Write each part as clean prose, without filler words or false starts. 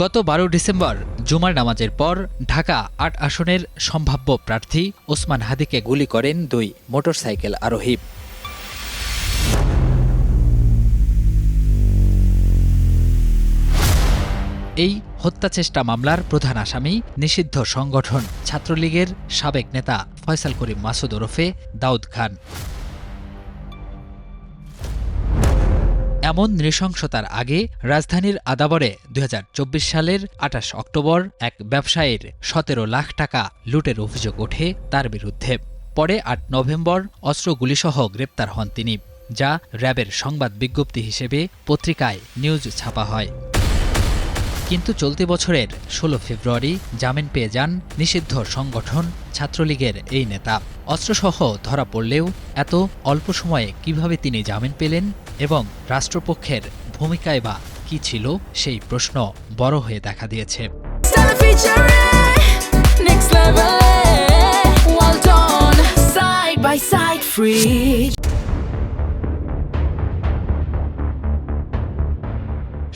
গত ১২ ডিসেম্বর জুমার নামাজের পর ঢাকা ৮ আসনের সম্ভাব্য প্রার্থী ওসমান হাদীকে গুলি করেন দুই মোটরসাইকেল আরোহী। এই হত্যাচেষ্টা মামলার প্রধান আসামি নিষিদ্ধ সংগঠন ছাত্রলীগের সাবেক নেতা ফয়সাল করিম মাসুদ ওরফে দাউদ খান। এমন নৃশংসতার আগে রাজধানীর আদাবরে ২০২৪ সালের ২৮ অক্টোবর এক ব্যবসায়ীর ১৭ লাখ টাকা লুটের অভিযোগ ওঠে তার বিরুদ্ধে। পরে ৮ নভেম্বর অস্ত্রগুলিসহ গ্রেপ্তার হন তিনি, যা র্যাবের সংবাদ বিজ্ঞপ্তি হিসেবে পত্রিকায় নিউজ ছাপা হয়। কিন্তু চলতি বছরের ১৬ ফেব্রুয়ারি জামিন পেয়ে যান নিষিদ্ধ সংগঠন ছাত্রলীগের এই নেতা। অস্ত্রসহ ধরা পড়লেও এত অল্প সময়ে কিভাবে তিনি জামিন পেলেন এবং রাষ্ট্রপক্ষের ভূমিকায় বা কী ছিল, সেই প্রশ্ন বড় হয়ে দেখা দিয়েছে।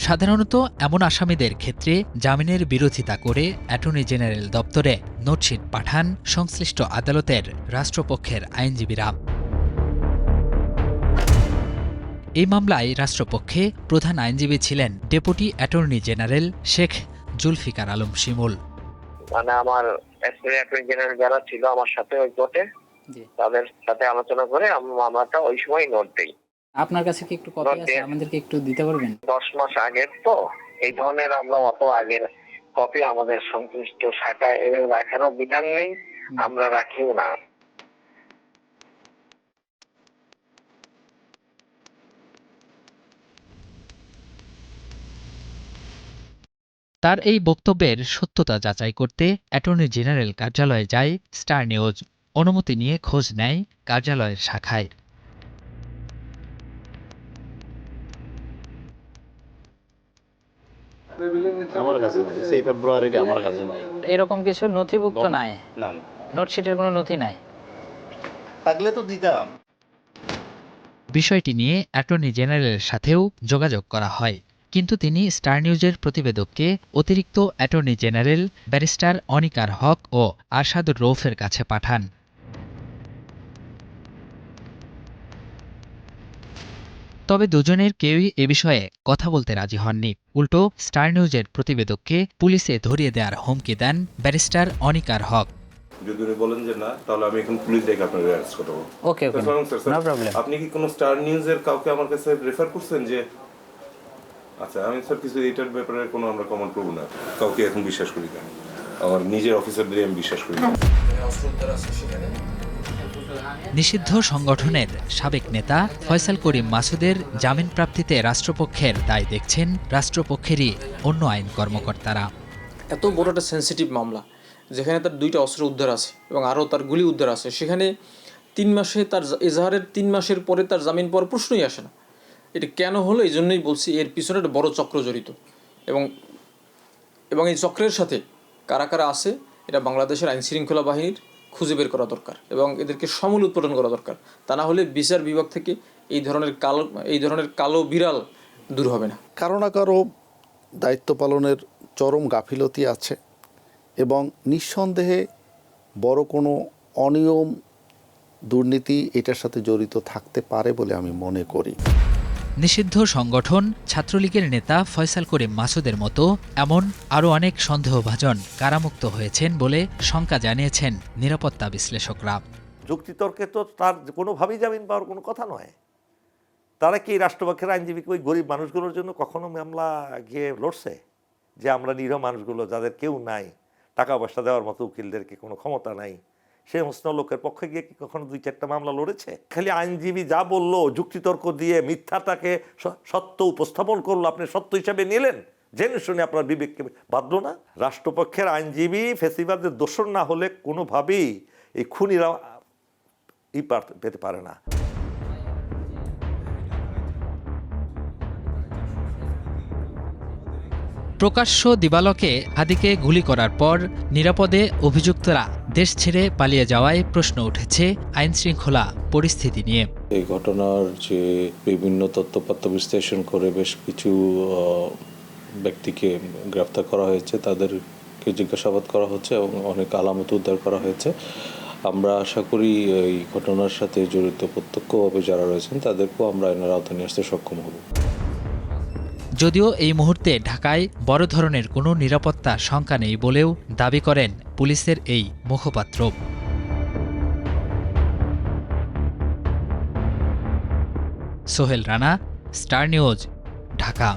সাধারণত এমন আসামিদের ক্ষেত্রে জামিনের বিরোধিতা করে অ্যাটর্নি জেনারেল দপ্তরে নোটশিট পাঠান সংশ্লিষ্ট আদালতের রাষ্ট্রপক্ষের আইনজীবীরা। এই মামলায় রাষ্ট্রপক্ষে প্রধান আইনজীবী ছিলেন deputy attorney general Sheikh Zulfiqar Alam Shimul. আমার অ্যাটর্নি জেনারেল যারা ছিল আমার সাথে ওই কোর্টে, তাদের সাথে আলোচনা করে মামলাটা ওই সময় নোট দেই। আপনার কাছে কি একটু কপি আছে, আমাদেরকে একটু দিতে পারবেন? 10 মাস আগের তো এই ধরনের আমরা অত আগের কপি আমাদের সংশ্লিষ্ট শাখায় রাখারও বিধান নেই, আমরা রাখিও না। তার এই বক্তব্যের সত্যতা যাচাই করতে অ্যাটর্নি জেনারেল কার্যালয়ে যায় স্টার নিউজ। অনুমতি নিয়ে খোঁজ নেয় কার্যালয়ের শাখায়। এরকম কিছু নথিভুক্ত নাই, নোটশিটের কোনো নথি নাই। থাকলে তো দিতাম। বিষয়টি নিয়ে অ্যাটর্নি জেনারেলের সাথেও যোগাযোগ করা হয়, কিন্তু তিনি স্টার নিউজের প্রতিবেদককে অতিরিক্ত অ্যাটর্নি জেনারেল ব্যারিস্টার অনিকার হক ও আরশাদুর রৌফের কাছে পাঠান। তবে দুজনের কেউই এ বিষয়ে কথা বলতে রাজি হননি। উল্টো স্টার নিউজের প্রতিবেদককে পুলিশে ধরিয়ে দেওয়ার হুমকি দেন ব্যারিস্টার অনিকার হক। যদি উনি বলেন যে না, তাহলে আমি এখন পুলিশ ডেকে আপনাকে অ্যারেস্ট করব। ওকে, নো প্রবলেম। আপনি কি কোনো স্টার নিউজের কাউকে আমার কাছে রেফার করছেন যে? আচ্ছা, আমি স্যার কিছু এটার ব্যাপারে কোনো আমরা কমেন্ট করব না। কাউকে এখন বিশ্বাস করি না, আমার নিজের অফিসারদের আমি বিশ্বাস করি না। নিষিদ্ধ সংগঠনের সাবেক নেতা ফয়সাল করিম মাসুদের জামিন প্রাপ্তিতে রাষ্ট্রপক্ষের দায় দেখছেন রাষ্ট্রপক্ষেরই অন্য আইন কর্মকর্তারা। এত বড় একটা সেন্সিটিভ মামলা, যেখানে তার 2টা অস্ত্র উদ্ধার আছে এবং আরও তার গুলি উদ্ধার আছে, সেখানে 3 মাসে তার এজাহারের 3 মাসের পরে তার জামিন পাওয়ার প্রশ্নই আসে না। এটা কেন হলো, এই জন্যই বলছি এর পিছনে একটা বড় চক্র জড়িত, এবং এই চক্রের সাথে কারা কারা আছে এটা বাংলাদেশের আইন শৃঙ্খলা বাহিনীর খুঁজে বের করা দরকার এবং এদেরকে সমূল উৎপাদন করা দরকার। তা না হলে বিচার বিভাগ থেকে এই ধরনের কালো বিড়াল দূর হবে না। কারো না কারো দায়িত্ব পালনের চরম গাফিলতি আছে এবং নিঃসন্দেহে বড় কোনো অনিয়ম, দুর্নীতি এটার সাথে জড়িত থাকতে পারে বলে আমি মনে করি। নিষিদ্ধ সংগঠন ছাত্রলীগের নেতা ফয়সাল করিম মাসুদের মতো এমন আরও অনেক সন্দেহভাজন কারামুক্ত হয়েছেন বলে শঙ্কা জানিয়েছেন নিরাপত্তা বিশ্লেষকরা। যুক্তিতর্কে তো তার কোনোভাবেই জামিন পাওয়ার কোনো কথা নয়। তারা কি রাষ্ট্রপক্ষের আইনজীবীকে ওই গরিব মানুষগুলোর জন্য কখনো মামলা গিয়ে লড়ছে যে আমরা নিরীহ মানুষগুলো, যাদের কেউ নাই, টাকা পয়সা দেওয়ার মতো উকিলদেরকে কোনো ক্ষমতা নাই, সেই সমস্ত লোকের পক্ষে গিয়ে কি কখনো 2-4টা মামলা লড়েছে? খালি আইনজীবী যা বললো, যুক্তিতর্ক দিয়ে মিথ্যাটাকে সত্য উপস্থাপন করলো, আপনি সত্য হিসাবে নিলেন, জেনে শুনে আপনার বিবেককে বাঁধল না? রাষ্ট্রপক্ষের আইনজীবী ফেসিবাদের দোষর না হলে কোনোভাবেই এই খুনিরা পেতে পারে না। প্রকাশ্য দিবালোকে হাদীকে গুলি করার পর নিরাপদে অভিযুক্তরা দেশ ছেড়ে পালিয়ে যাওয়ায় প্রশ্ন উঠেছে আইনশৃঙ্খলা পরিস্থিতি নিয়ে। এই ঘটনার যে বিভিন্ন তথ্যপত্র বিশ্লেষণ করে বেশ কিছু ব্যক্তিকে গ্রেফতার করা হয়েছে, তাদেরকে জিজ্ঞাসাবাদ করা হচ্ছে এবং অনেক আলামত উদ্ধার করা হয়েছে। আমরা আশা করি এই ঘটনার সাথে জড়িত প্রত্যক্ষভাবে যারা রয়েছেন তাদেরকেও আমরা আইনের আওতায় নিয়ে আসতে সক্ষম হব। যদিও এই মুহূর্তে ঢাকায় বড় ধরনের কোনো নিরাপত্তা শঙ্কা নেই বলেও দাবি করেন পুলিশের এই মুখপাত্র। Sohel Rana, star news, Dhaka.